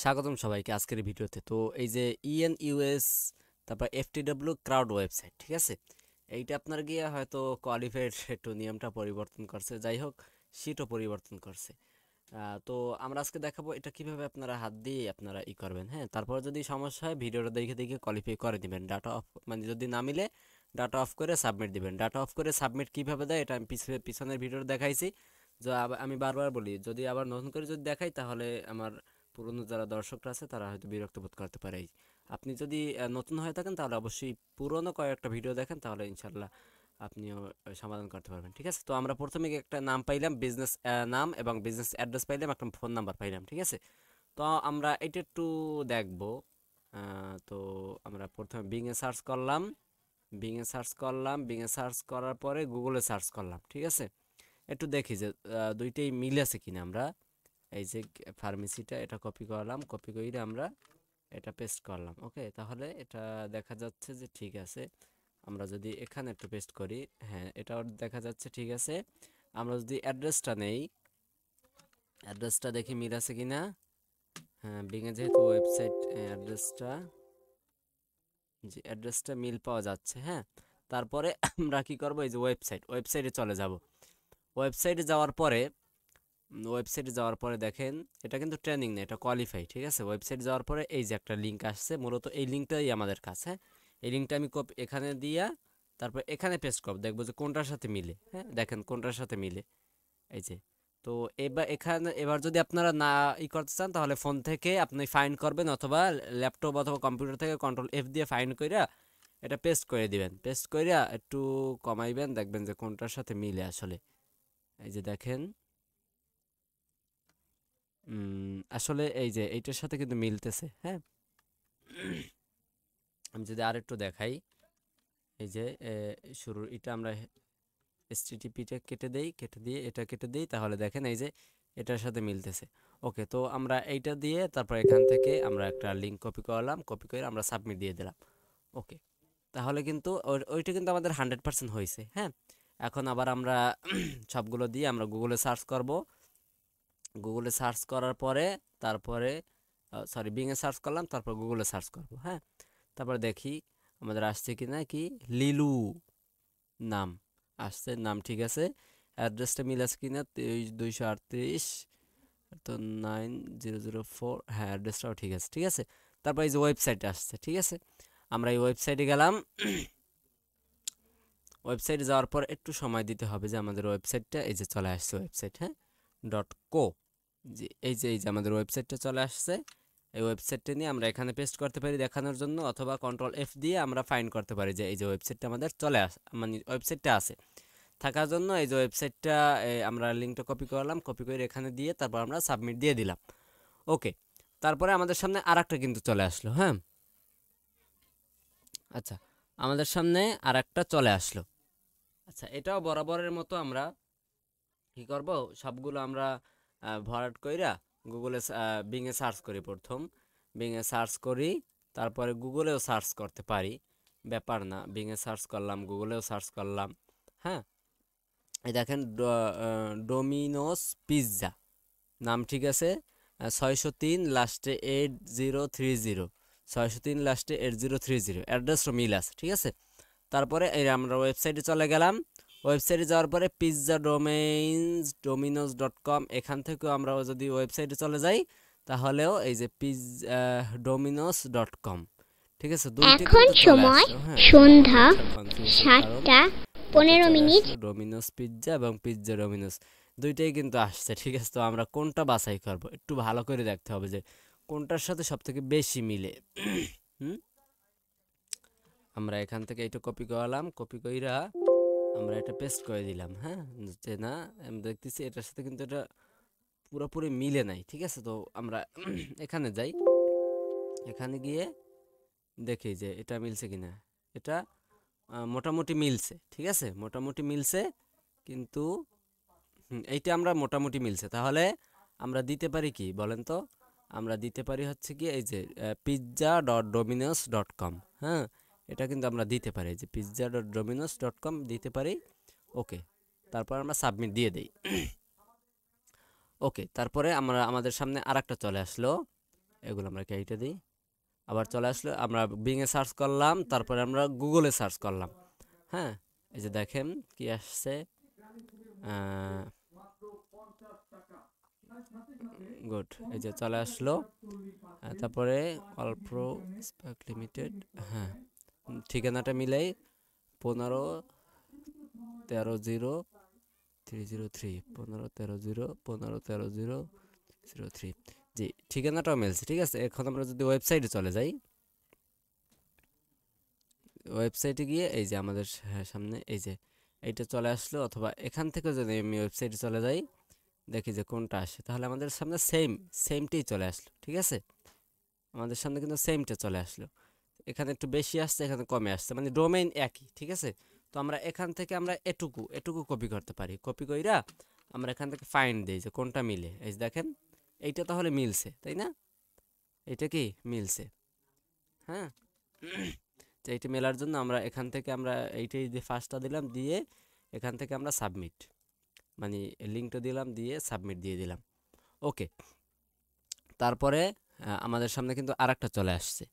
স্বাগতম সবাইকে আজকের ভিডিওতে। তো এই যে ইএনইউএস তারপর এফটিডব্লিউ ক্রাউড ওয়েবসাইট, ঠিক আছে, এইটা আপনার গিয়ে হয়তো কোয়ালিফাইড একটু নিয়মটা পরিবর্তন করছে, যাই হোক সিটও পরিবর্তন করছে। তো আমরা আজকে দেখাবো এটা কিভাবে আপনারা হাত দিয়ে আপনারা করবেন। হ্যাঁ, তারপর যদি সমস্যা হয় ভিডিওটা দেখে দেখে কোয়ালিফাই করে দিবেন। ডাটা অফ মানে যদি না মিলে ডাটা অফ করে সাবমিট দিবেন। ডাটা অফ করে সাবমিট কিভাবে দেয় এটা আমি পিছনের ভিডিওটা দেখাইছি। আমি বারবার বলি, যদি আবার নতুন করে যদি দেখাই তাহলে আমার পুরনো যারা দর্শকরা আছে তারা হয়তো বিরক্ত বোধ করতে পারে। আপনি যদি নতুন হয়ে থাকেন তাহলে অবশ্যই পুরনো কয়েকটা ভিডিও দেখেন, তাহলে ইনশাল্লাহ আপনিও সমাধান করতে পারবেন। ঠিক আছে, তো আমরা প্রথমে একটা নাম পাইলাম, বিজনেস নাম এবং বিজনেস অ্যাড্রেস পাইলাম, একটা ফোন নাম্বার পাইলাম। ঠিক আছে, তো আমরা এটা একটু দেখব। তো আমরা প্রথমে বিংয়ে সার্চ করলাম, বিংয়ে সার্চ করার পরে গুগলে সার্চ করলাম। ঠিক আছে, একটু দেখি যে দুইটাই মিল আছে কিনা। আমরা এই যে ফার্মেসিটা এটা কপি করলাম, কপি করে আমরা এটা পেস্ট করলাম। ওকে, তাহলে এটা দেখা যাচ্ছে যে ঠিক আছে। আমরা যদি এখানে একটু পেস্ট করি, হ্যাঁ এটাও দেখা যাচ্ছে ঠিক আছে। আমরা যদি অ্যাড্রেসটা নেই, অ্যাড্রেসটা দেখি মিল আছে কিনা। হ্যাঁ, বিঙে যেহেতু ওয়েবসাইট অ্যাড্রেসটা, যে অ্যাড্রেসটা মিল পাওয়া যাচ্ছে। হ্যাঁ, তারপরে আমরা কি করব, এই যে ওয়েবসাইটে চলে যাব। ওয়েবসাইটে যাওয়ার পরে দেখেন এটা কিন্তু ট্রেনিং না, এটা কোয়ালিফাই। ঠিক আছে, ওয়েবসাইট যাওয়ার পরে এই যে একটা লিঙ্ক আসছে, মূলত এই লিঙ্কটাই আমাদের কাছে। এই লিঙ্কটা আমি এখানে দিয়া তারপর এখানে পেস্ট করব, দেখবো যে কোনটার সাথে মিলে। হ্যাঁ, দেখেন কোনটার সাথে মিলে। এই যে, তো এবার যদি আপনারা না করতে চান তাহলে ফোন থেকে আপনি ফাইন্ড করবেন, অথবা ল্যাপটপ অথবা কম্পিউটার থেকে কন্ট্রোল এফ দিয়ে ফাইন্ড কইরা এটা পেস্ট করে দিবেন। পেস্ট কইরা একটু কমাইবেন, দেখবেন যে কোনটার সাথে মিলে আসলে। এই যে দেখেন, আসলে এই যে এইটার সাথে কিন্তু মিলতেছে। হ্যাঁ, আমি যদি আরেকটু দেখাই, এই যে শুরুর এটা আমরা এসটিটিপিটা কেটে দেই, কেটে দিয়ে এটা কেটে দিই, তাহলে দেখেন এই যে এটার সাথে মিলতেছে। ওকে, তো আমরা এইটা দিয়ে তারপর এখান থেকে আমরা একটা লিঙ্ক কপি করলাম, কপি করে আমরা সাবমিট দিয়ে দিলাম। ওকে, তাহলে কিন্তু ওইটা কিন্তু আমাদের 100% হয়েছে। হ্যাঁ, এখন আবার আমরা সবগুলো দিয়ে আমরা গুগলে সার্চ করব। গুগলে সার্চ করার পরে তারপরে বিংয়ে সার্চ করলাম, তারপর গুগলে সার্চ করব। হ্যাঁ, তারপর দেখি আমাদের আসছে কি না, কি লিলু নাম আসছে, নাম ঠিক আছে। অ্যাড্রেসটা মিল আছে কিনা, 238 তো 9004, হ্যাঁ অ্যাড্রেসটাও ঠিক আছে। ঠিক আছে, তারপর এই যে ওয়েবসাইট আসছে। ঠিক আছে, আমরা এই ওয়েবসাইটে গেলাম। ওয়েবসাইটে যাওয়ার পর একটু সময় দিতে হবে, যে আমাদের ওয়েবসাইটটা এই যে চলে আসছে, ওয়েবসাইট, হ্যাঁ .co, যে এই যে আমাদের ওয়েবসাইটটা চলে আসছে। এই ওয়েবসাইটটা নিয়ে আমরা এখানে পেস্ট করতে পারি দেখানোর জন্য, অথবা কন্ট্রোল এফ দিয়ে আমরা ফাইন্ড করতে পারি যে এই যে ওয়েবসাইটটা আমাদের চলে মানে ওয়েবসাইটটা আছে থাকার জন্য। এই যে ওয়েবসাইটটা আমরা লিঙ্কটা কপি করলাম, কপি করে এখানে দিয়ে তারপর আমরা সাবমিট দিয়ে দিলাম। ওকে, তারপরে আমাদের সামনে আরেকটা কিন্তু চলে আসলো। হ্যাঁ, আচ্ছা, আমাদের সামনে আরেকটা চলে আসলো। আচ্ছা, এটাও বরাবরের মতো আমরা কি করব, সবগুলো আমরা ভরাট কইরা গুগলে বিংয়ে সার্চ করি। প্রথম বিংয়ে সার্চ করি, তারপরে গুগলেও সার্চ করতে পারি, ব্যাপার না। বিংয়ে সার্চ করলাম, গুগলেও সার্চ করলাম। হ্যাঁ, এই দেখেন ডোমিনোস পিৎজা নাম ঠিক আছে, 603 লাস্টে 8030, 603 লাস্টে 8030, অ্যাড্রেসও মিল আছে। ঠিক আছে, তারপরে এই আমরা ওয়েবসাইটে চলে গেলাম। ওয়েবসাইটে যাওয়ার পরে পিৎজা ডোমিনোস.com, এখান থেকেও আমরা যদি ওয়েবসাইটে চলে যাই তাহলেও এই যে ডোমিনোস.com। ঠিক আছে, দুইটা এখন কিন্তু চলে সময় আসলো। হ্যাঁ, সন্ধ্যা কারণ 7:15 ডোমিনোস পিৎজা এবং পিৎজা ডোমিনোস দুইটাই কিন্তু আসছে। ঠিক আছে, তো আমরা কোনটা বাছাই করব একটু ভালো করে দেখতে হবে যে কোনটার সাথে সব থেকে বেশি মিলে। হুম, আমরা এখান থেকে এটা কপি করলাম, কপি কইরা আমরা এটা পেস্ট করে দিলাম। হ্যাঁ, যে না আমি দেখতেছি এটার সাথে কিন্তু এটা পুরোপুরি মিলে নাই। ঠিক আছে, তো আমরা এখানে যাই, এখানে গিয়ে দেখি যে এটা মিলছে কিনা। এটা মোটামুটি মিলছে। ঠিক আছে, মোটামুটি মিলছে, কিন্তু এইটা আমরা মোটামুটি মিলছে। তাহলে আমরা দিতে পারি কি বলেন তো, আমরা দিতে পারি হচ্ছে কি এই যে pizza.dominos.com। হ্যাঁ, এটা কিন্তু আমরা দিতে পারি, যে pizza.dominos.com দিতে পারি। ওকে, তারপর আমরা সাবমিট দিয়ে দেই। ওকে, তারপরে আমরা আমাদের সামনে আরেকটা চলে আসলো। এগুলো আমরা কেটে দিই। আবার চলে আসলো, আমরা বিংয়ে সার্চ করলাম, তারপরে আমরা গুগলে সার্চ করলাম। হ্যাঁ, এই যে দেখেন কি আসছে, গুড, এই যে চলে আসলো। তারপরে অলপ্রো স্পার্ক লিমিটেড, হ্যাঁ, ঠিকানাটা মিলাই 15-13-0-303, 15-13-0-15-13-003। জি, ঠিকানাটাও মিলছে, ঠিক আছে। এখন আমরা যদি ওয়েবসাইটে চলে যাই, ওয়েবসাইটে গিয়ে এই যে আমাদের সামনে এই যে এইটা চলে আসলো, অথবা এখান থেকে যদি আমি ওয়েবসাইটে চলে যাই, দেখি যে কোনটা আসে, তাহলে আমাদের সামনে সেমটাই চলে আসলো, ঠিক আছে। আমাদের সামনে কিন্তু সেমটা চলে আসলো। এখানে একটু বেশি আসছে, এখানে কমে আসছে, মানে ডোমেইন একই, ঠিক আছে। তো আমরা এখান থেকে আমরা এটুকু এটুকু কপি করতে পারি, কপি কইরা আমরা এখান থেকে ফাইন্ড দিই যে কোনটা মিলে। এই যে দেখেন, এইটা তাহলে মিলছে, তাই না? এইটা কি মিলছে, হ্যাঁ। তো এইটা মেলার জন্য আমরা এখান থেকে আমরা এইটাই যে ফার্স্টটা দিলাম, দিয়ে এখান থেকে আমরা সাবমিট, মানে লিঙ্কটা দিলাম, দিয়ে সাবমিট দিয়ে দিলাম। ওকে, তারপরে আমাদের সামনে কিন্তু আরেকটা চলে আসছে।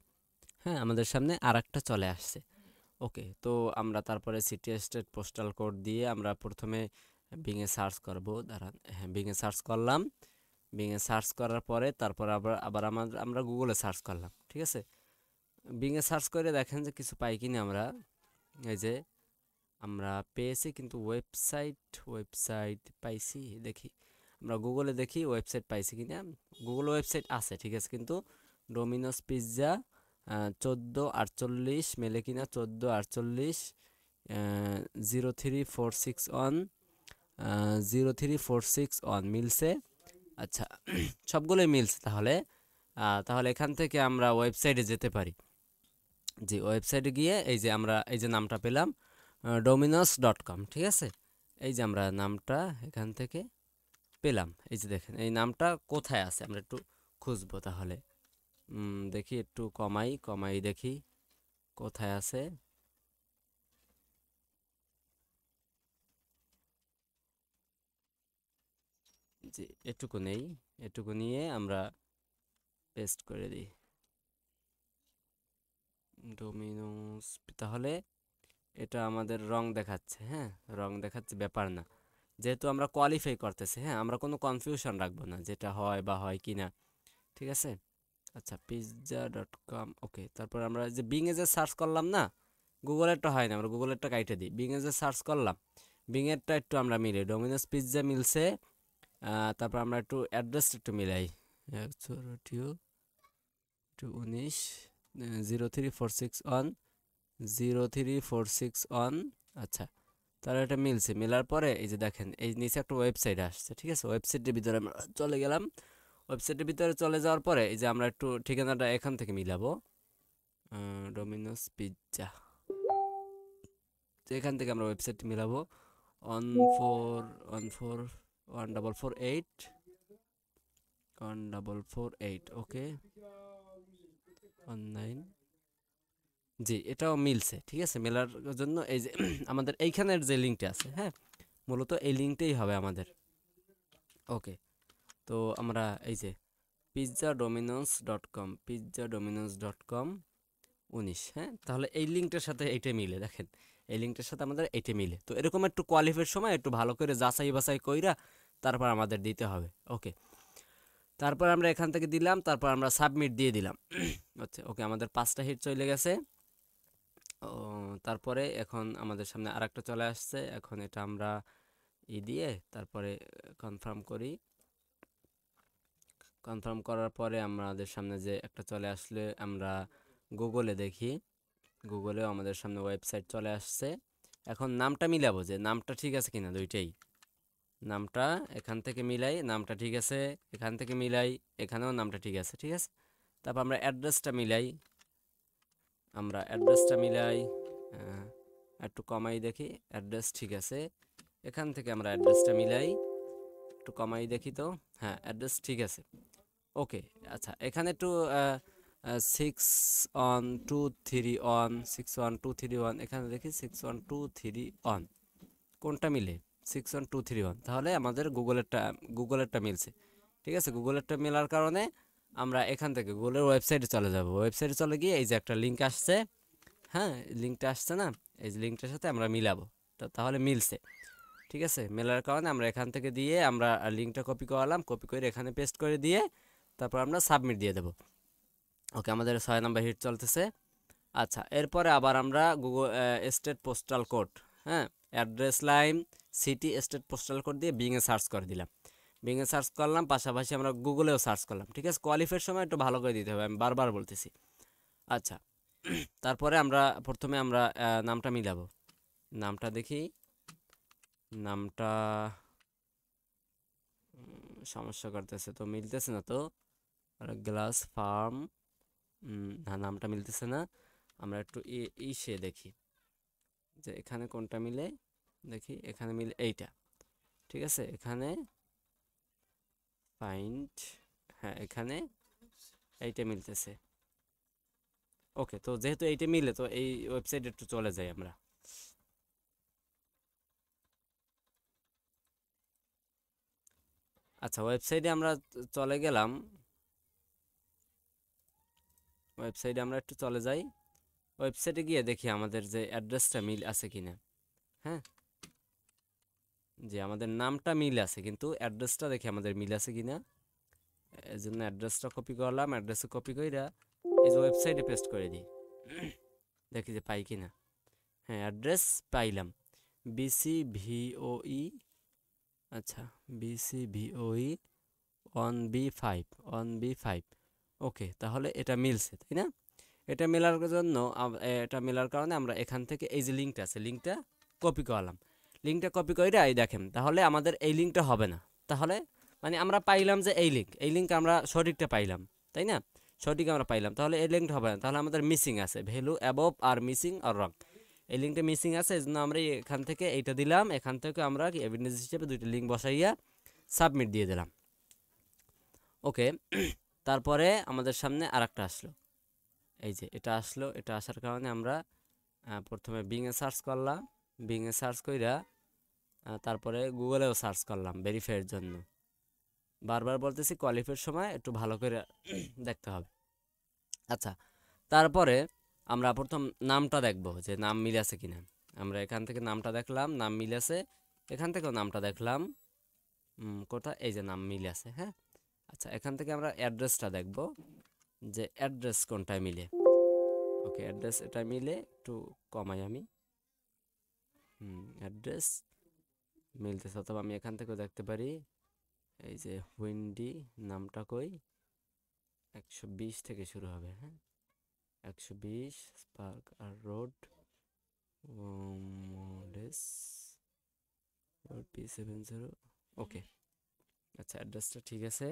হ্যাঁ, আমাদের সামনে আরেকটা চলে আসছে। ওকে, তো আমরা তারপরে সিটি স্টেট পোস্টাল কোড দিয়ে আমরা প্রথমে বিংয়ে সার্চ করব। দাঁড়ান, হ্যাঁ, বিংয়ে সার্চ করলাম। বিংয়ে সার্চ করার পরে তারপর আবার আবার আমরা গুগলে সার্চ করলাম, ঠিক আছে। বিংয়ে সার্চ করে দেখেন যে কিছু পাই কিনা আমরা। এই যে আমরা পেয়েছি, কিন্তু ওয়েবসাইট পাইছি, দেখি আমরা গুগলে দেখি ওয়েবসাইট পাইছি কিনা। গুগল ওয়েবসাইট আছে, ঠিক আছে, কিন্তু ডোমিনোস পিৎজা 1448 মেলে কিনা, 1448 0346 0346 মিলছে। আচ্ছা, সবগুলোই মিলছে। তাহলে এখান থেকে আমরা ওয়েবসাইটে যেতে পারি। জি, ওয়েবসাইটে গিয়ে এই যে আমরা এই যে নামটা পেলাম, dominos.com, ঠিক আছে। এই যে আমরা নামটা এখান থেকে পেলাম। এই যে দেখেন, এই নামটা কোথায় আছে আমরা একটু খুঁজবো তাহলে। দেখি, একটু কমাই কমাই দেখি কোথায় আছে। জি, এটুকু নেই, এটুকু নিয়ে আমরা পেস্ট করে দিই ডোমিনোস। তাহলে এটা আমাদের রং দেখাচ্ছে, হ্যাঁ, রং দেখাচ্ছে, ব্যাপার না, যেহেতু আমরা কোয়ালিফাই করতেছি। হ্যাঁ, আমরা কোনো কনফিউশন রাখবো না, যেটা হয় বা হয় কি না, ঠিক আছে। আচ্ছা, pizza.com, ওকে। তারপর আমরা যে বিংয়ে যে সার্চ করলাম না, গুগলেরটা হয় না, আমরা গুগলেরটা কাইটে দিই। বিংয়ে যে সার্চ করলাম, বিংয়েরটা একটু আমরা মিলাই, ডোমিনোস পিৎজা মিলছে। তারপর আমরা একটু অ্যাড্রেস একটু মিলাই, 19 0346 আচ্ছা, তাহলে এটা মিলছে। মেলার পরে এই যে দেখেন, এই নিচে একটা ওয়েবসাইট আসছে, ঠিক আছে। ওয়েবসাইটের ভিতরে আমরা চলে গেলাম। ওয়েবসাইটের ভিতরে চলে যাওয়ার পরে এই যে আমরা একটু ঠিকানাটা এখান থেকে মিলাবো, ডোমিনোস পিৎজা। তো এখান থেকে আমরা ওয়েবসাইট মিলাবো, 1448 ওকে, 19। জি, এটাও মিলছে, ঠিক আছে। মেলার জন্য এই যে আমাদের এইখানের যে লিঙ্কটা আছে, হ্যাঁ, মূলত এই লিঙ্কটাই হবে আমাদের। ওকে, তো আমরা এই যে pizza dominos.com 19, হ্যাঁ, তাহলে এই লিঙ্কটার সাথে এইটা মিলে, দেখেন, এই লিঙ্কটার সাথে আমাদের এইটা মিলে। তো এরকম একটু কোয়ালিফাইয়ের সময় একটু ভালো করে যাচাই বাছাই কইরা তারপর আমাদের দিতে হবে। ওকে, তারপর আমরা এখান থেকে দিলাম, তারপর আমরা সাবমিট দিয়ে দিলাম। আচ্ছা, ওকে, আমাদের 5টা হিট চলে গেছে। ও, তারপরে এখন আমাদের সামনে আরেকটা চলে আসছে। এখন এটা আমরা দিয়ে তারপরে কনফার্ম করি। কনফার্ম করার পরে আমাদের সামনে যে একটা চলে আসলে আমরা গুগলে দেখি, গুগলেও আমাদের সামনে ওয়েবসাইট চলে আসছে। এখন নামটা মিলাবো যে নামটা ঠিক আছে কিনা, দুইটাই নামটা এখান থেকে মিলাই, নামটা ঠিক আছে, এখান থেকে মিলাই, এখানেও নামটা ঠিক আছে, ঠিক আছে। তারপর আমরা অ্যাড্রেসটা মিলাই, একটু কমাই দেখি, অ্যাড্রেস ঠিক আছে। এখান থেকে আমরা অ্যাড্রেসটা মিলাই, একটু কমাই দেখি, তো হ্যাঁ, অ্যাড্রেস ঠিক আছে। ওকে, আচ্ছা, এখানে একটু 61231 এখানে দেখি 61231 কোনটা মিলে, 61231, তাহলে আমাদের গুগলেরটা মিলছে, ঠিক আছে। গুগলেরটা মেলার কারণে আমরা এখান থেকে গুগলের ওয়েবসাইটে চলে যাব। ওয়েবসাইটে চলে গিয়ে এই যে একটা লিঙ্ক আসছে, হ্যাঁ লিঙ্কটা আসছে না, এই যে লিঙ্কটার সাথে আমরা মিলাবো। তাহলে মিলছে, ঠিক আছে। মেলার কারণে আমরা এখান থেকে দিয়ে আমরা লিঙ্কটা কপি করালাম, কপি করে এখানে পেস্ট করে দিয়ে তারপর আমরা সাবমিট দিয়ে দেব। ওকে, আমাদের 6 নম্বর হিট চলতেছে। আচ্ছা, এরপরে আবার আমরা গুগল স্টেট পোস্টাল কোড, হ্যাঁ address line city state postal code দিয়ে বিংয়ে সার্চ করে দিলাম। বিংয়ে সার্চ করলাম, পাশাপাশি আমরা গুগলেও সার্চ করলাম, ঠিক আছে। কোয়ালিফাইয়ের সময় একটু ভালো করে দিতে হবে, আমি বারবার বলতেছি। আচ্ছা, তারপরে আমরা প্রথমে আমরা নামটা মিলাবো। নামটা দেখি, নামটা সমস্যা করতেছে তো, মিলতেছে না তো। গ্লাস ফার্ম, না নামটা মিলতেছে না। আমরা একটু ইসে দেখি যে এখানে কোনটা মিলে, দেখি এখানে মিলে এইটা, ঠিক আছে। এখানে ফাইন্ড, হ্যাঁ এখানে এইটা মিলতেছে। ওকে, তো যেহেতু এইটা মিলে তো এই ওয়েবসাইটে একটু চলে যাই আমরা। আচ্ছা, ওয়েবসাইটে আমরা চলে গেলাম। ওয়েবসাইটে আমরা একটু চলে যাই। ওয়েবসাইটে গিয়ে দেখি আমাদের যে অ্যাড্রেসটা মিল আছে কিনা। হ্যাঁ, যে আমাদের নামটা মিল আছে কিন্তু অ্যাড্রেসটা দেখি আমাদের মিল আছে কিনা। এই জন্য অ্যাড্রেসটা কপি করলাম, অ্যাড্রেসে কপি কইরা এই যে ওয়েবসাইটে পেস্ট করে দিই, দেখি যে পাই কিনা। হ্যাঁ, অ্যাড্রেস পাইলাম, BCVOE, আচ্ছা BCVOE 1B5, 1B5। ওকে, তাহলে এটা মিলছে তাই না। এটা মেলার জন্য এটা মেলার কারণে আমরা এখান থেকে এই যে লিঙ্কটা আছে, লিঙ্কটা কপি করলাম। লিঙ্কটা কপি করে এই দেখেন, তাহলে আমাদের এই লিঙ্কটা হবে না। তাহলে মানে আমরা পাইলাম যে এই লিঙ্ক আমরা সঠিকটা পাইলাম, তাই না। সঠিক আমরা পাইলাম, তাহলে এই লিঙ্কটা হবে না। তাহলে আমাদের মিসিং আছে, ভ্যালু অ্যাবভ আর মিসিং আর রং। এই লিঙ্কটা মিসিং আছে, এই জন্য আমরা এখান থেকে এইটা দিলাম। এখান থেকে আমরা কি এভিডেন্স হিসেবে দুইটা লিঙ্ক বসাইয়া সাবমিট দিয়ে দিলাম। ওকে, তারপরে আমাদের সামনে আরেকটা আসলো, এই যে এটা আসলো। এটা আসার কারণে আমরা প্রথমে বিংয়ে সার্চ করলাম। বিংয়ে সার্চ কইরা তারপরে গুগলেও সার্চ করলাম ভেরিফাইয়ের জন্য। বারবার বলতেছি, কোয়ালিফাইয়ের সময় একটু ভালো করে দেখতে হবে। আচ্ছা, তারপরে আমরা প্রথম নামটা দেখব যে নাম মিলে আছে কিনা। আমরা এখান থেকে নামটা দেখলাম, নাম মিলে আছে। এখান থেকেও নামটা দেখলাম, কোথায়, এই যে নাম মিলে আছে, হ্যাঁ। আচ্ছা, এখান থেকে আমরা অ্যাড্রেসটা দেখব যে অ্যাড্রেস কোনটায় মিলে। ওকে, অ্যাড্রেস এটা মিলে, একটু কমাই আমি। অ্যাড্রেস মিলতেছে, অথবা আমি এখান থেকেও দেখতে পারি। এই যে হুইন্ডি নামটা কই, 120 থেকে শুরু হবে, হ্যাঁ 120 স্পার্ক আর রোড, মডেস P70। ওকে, আচ্ছা অ্যাড্রেসটা ঠিক আছে।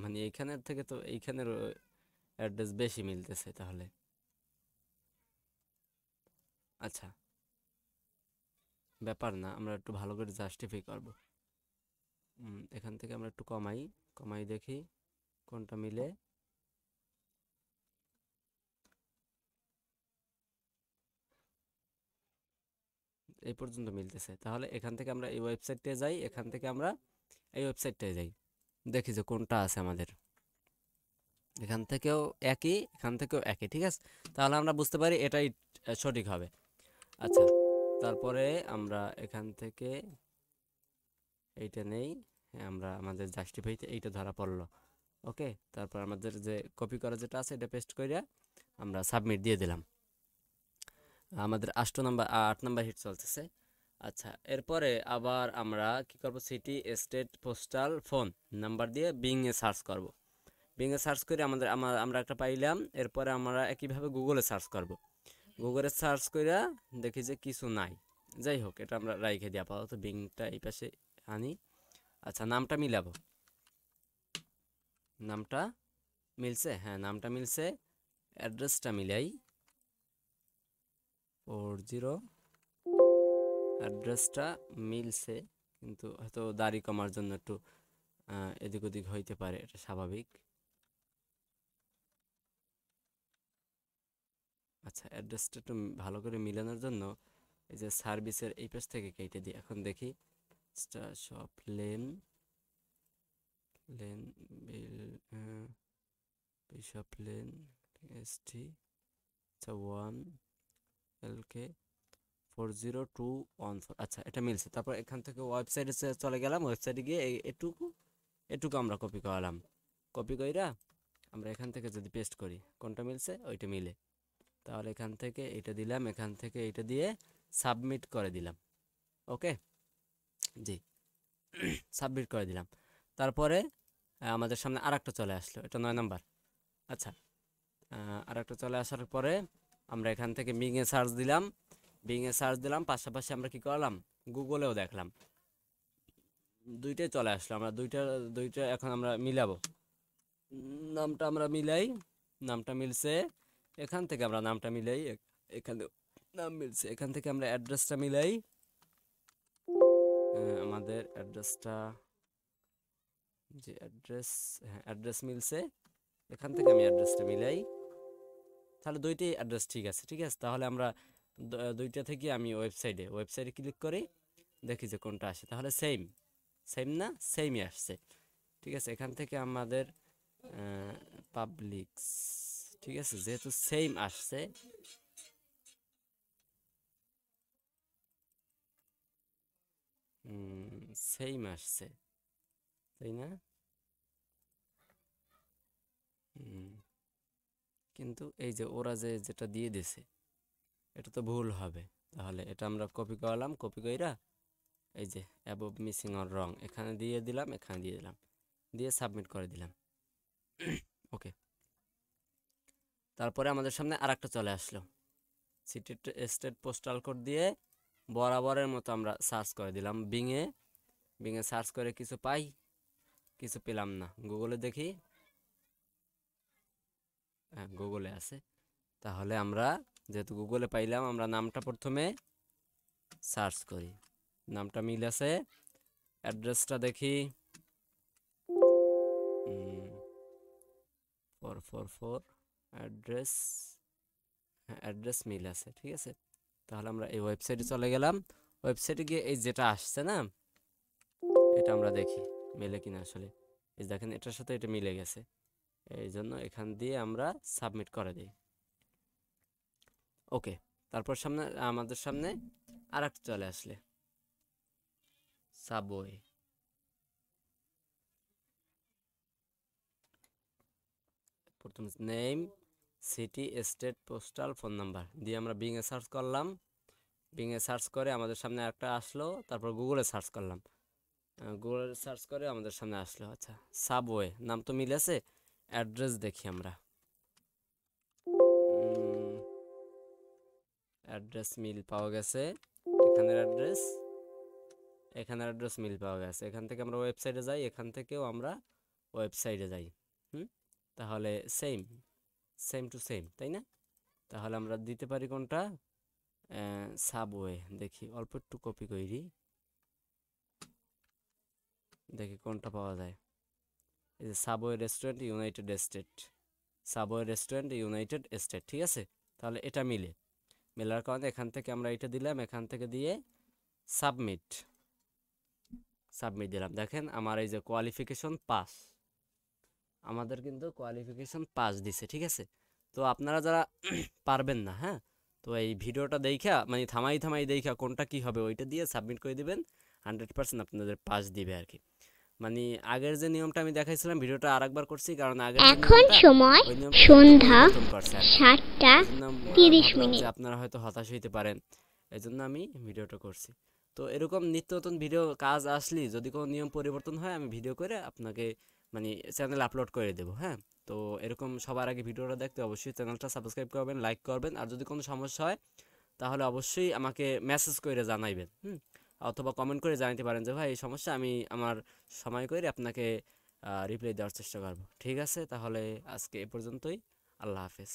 মানে এইখানের থেকে তো এইখানের অ্যাড্রেস বেশি মিলতেছে তাহলে। আচ্ছা, ব্যাপার না, আমরা একটু ভালো করে জাস্টিফাই করব। এখান থেকে আমরা একটু কমাই, কমাই দেখি কোনটা মিলে। এই পর্যন্ত মিলতেছে, তাহলে এখান থেকে আমরা এই ওয়েবসাইটে যাই। এখান থেকে আমরা এই ওয়েবসাইটটায় যাই, দেখি যে কোনটা আছে আমাদের। এখান থেকেও একই, এখান থেকেও একই, ঠিক আছে। তাহলে আমরা বুঝতে পারি এটাই সঠিক হবে। আচ্ছা, তারপরে আমরা এখান থেকে এইটা নেই। হ্যাঁ, আমরা আমাদের জাস্টিফাইতে এইটা ধরা পড়লো। ওকে, তারপর আমাদের যে কপি করা যেটা আছে এটা পেস্ট করে আমরা সাবমিট দিয়ে দিলাম। আমাদের 8 নম্বর হিট চলতেছে। আচ্ছা, এরপরে আবার আমরা কি করব, city state postal phone number দিয়ে বিংয়ে সার্চ করব। বিংয়ে সার্চ করে আমরা একটা পাইলাম। এরপরে আমরা একইভাবে গুগলে সার্চ করব। গুগলে সার্চ করে দেখি যে কিছু নাই। যাই হোক, এটা আমরা রাইখে দিই আপাতত, বিংটা এই পাশে আনি। আচ্ছা, নামটা মিলাবো। নামটা মিলছে, হ্যাঁ নামটা মিলছে। অ্যাড্রেসটা মিলাই 40, অ্যাড্রেসটা মিলছে, কিন্তু হয়তো দাড়ি কমার জন্য একটু এদিক ওদিক হইতে পারে, এটা স্বাভাবিক। আচ্ছা, অ্যাড্রেসটা একটু ভালো করে মিলানোর জন্য এই যে সার্ভিসের এই পেজ থেকে কেটে দিই। এখন দেখি শপ লেন বিল বিশপ লেন এসটি, আচ্ছা 1 LK 40214, আচ্ছা এটা মিলছে। তারপর এখান থেকে ওয়েবসাইটে চলে গেলাম, ওয়েবসাইটে গিয়ে এটুকু এটুকু আমরা কপি করালাম। কপি কইরা আমরা এখান থেকে যদি পেস্ট করি কোনটা মিলছে ওইটা মিলে, তাহলে এখান থেকে এটা দিলাম, এখান থেকে এটা দিয়ে সাবমিট করে দিলাম। ওকে, জি সাবমিট করে দিলাম। তারপরে আমাদের সামনে আরেকটা চলে আসলো, এটা 9 নাম্বার। আচ্ছা আরেকটা চলে আসার পরে আমরা এখান থেকে বিংয়ে সার্চ দিলাম, বিংয়ে সার্চ দিলাম, পাশাপাশি আমরা কি করলাম গুগলেও দেখলাম, দুইটাই চলে আসলো। আমরা দুইটা এখন আমরা মিলাবো, নামটা আমরা মিলাই, নামটা মিলছে, এখান থেকে আমরা নামটা মিলাই, এখানে নাম মিলছে, এখান থেকে আমরা অ্যাড্রেসটা মিলাই, আমাদের অ্যাড্রেসটা, যে অ্যাড্রেস, হ্যাঁ অ্যাড্রেস মিলছে, এখান থেকে আমি অ্যাড্রেসটা মিলাই, তাহলে দুইটাই অ্যাড্রেস ঠিক আছে। ঠিক আছে, তাহলে আমরা দুইটা থেকে আমি ওয়েবসাইটে ক্লিক করি, দেখি যে কোনটা আসে, তাহলে সেম না, সেমই আসছে। ঠিক আছে, এখান থেকে আমাদের পাবলিক্স, ঠিক আছে, যেহেতু সেম আসছে, সেম আসছে তাই না, কিন্তু এই যে ওরা যেটা দিয়ে দিছে এটা তো ভুল হবে, তাহলে এটা আমরা কপি করলাম, কপি কইরা এই যে অ্যাবভ মিসিং অর রং এখানে দিয়ে দিলাম, এখানে দিয়ে দিলাম, দিয়ে সাবমিট করে দিলাম। ওকে, তারপরে আমাদের সামনে আরেকটা চলে আসলো, সিটি স্টেট পোস্টাল কোড দিয়ে বরাবরের মতো আমরা সার্চ করে দিলাম বিংয়ে সার্চ করে কিছু পাই, কিছু পেলাম না, গুগলে দেখি, হ্যাঁ গুগলে আছে, তাহলে আমরা যেহেতু গুগলে পাইলাম, আমরা নামটা প্রথমে সার্চ করি, নামটা মিল আছে, অ্যাড্রেসটা দেখি 444 অ্যাড্রেস, হ্যাঁ অ্যাড্রেস মিল আছে। ঠিক আছে, তাহলে আমরা এই ওয়েবসাইটে চলে গেলাম, ওয়েবসাইটে গিয়ে এই যেটা আসছে না এটা আমরা দেখি মেলে কিনা, আসলে এই দেখেন এটার সাথে এটা মিলে গেছে, এই জন্য এখান দিয়ে আমরা সাবমিট করে দিই। ওকে, তারপর আমাদের সামনে আর একটা চলে আসলে সাবওয়ে, প্রথম name city state postal phone number দিয়ে আমরা বিংয়ে সার্চ করলাম, বিংয়ে সার্চ করে আমাদের সামনে একটা আসলো, তারপর গুগলে সার্চ করলাম, গুগলে সার্চ করে আমাদের সামনে আসলো, আচ্ছা সাবওয়ে নাম তো মিলেছে, অ্যাড্রেস দেখি আমরা, অ্যাড্রেস মিল পাওয়া গেছে, এখানের অ্যাড্রেস মিল পাওয়া গেছে, এখান থেকে আমরা ওয়েবসাইটে যাই, এখান থেকেও আমরা ওয়েবসাইটে যাই, তাহলে সেম টু সেম তাই না, তাহলে আমরা দিতে পারি কোনটা, সাবওয়ে, দেখি অল্প একটু কপি করি, দেখি কোনটা পাওয়া যায়, এই যে সাবওয়ে রেস্টুরেন্ট ইউনাইটেড স্টেট, ঠিক আছে, তাহলে এটা মেলার কারণে এখান থেকে আমরা এটা দিলাম, এখান থেকে দিয়ে সাবমিট দিলাম, দেখেন আমার এই যে কোয়ালিফিকেশন পাস, আমাদের কিন্তু কোয়ালিফিকেশন পাস দিছে। ঠিক আছে, তো আপনারা যারা পারবেন না, হ্যাঁ, তো এই ভিডিওটা দেখা মানে থামাই দেখা কোনটা কি হবে ওইটা দিয়ে সাবমিট করে দিবেন, 100% আপনাদের পাস দিবে আর কি। মানে আগের যে নিয়মটা আমি দেখাইছিলাম, ভিডিওটা আরেকবার করছি, কারণ আগের যে এখন নিয়মটা সময় ওই নিয়মটা সন্ধ্যা পরিবর্তন করছে আর কি। 7:30 ভাবলাম মিনিট। যে আপনারা হয়তো হতাশ হইতে পারেন, এই জন্য আমি ভিডিওটা করছি। তো এরকম নিত্য নতুন ভিডিও কাজ আসলে যদি কোনো নিয়ম পরিবর্তন হয় আমি ভিডিও করে আপনাকে মানে চ্যানেলে আপলোড করে দেবো, হ্যাঁ। তো এরকম সবার আগে ভিডিওটা দেখতে অবশ্যই চ্যানেলটা সাবস্ক্রাইব করবেন, লাইক করবেন, আর যদি কোনো সমস্যা হয় তাহলে অবশ্যই আমাকে মেসেজ করে জানাইবেন, অথবা কমেন্ট করে জানাতে পারেন যে ভাই এই সমস্যা, আমি আমার সময় করে আপনাকে রিপ্লাই দেওয়ার চেষ্টা করব। ঠিক আছে, তাহলে আজকে এ পর্যন্তই, আল্লাহ হাফেজ।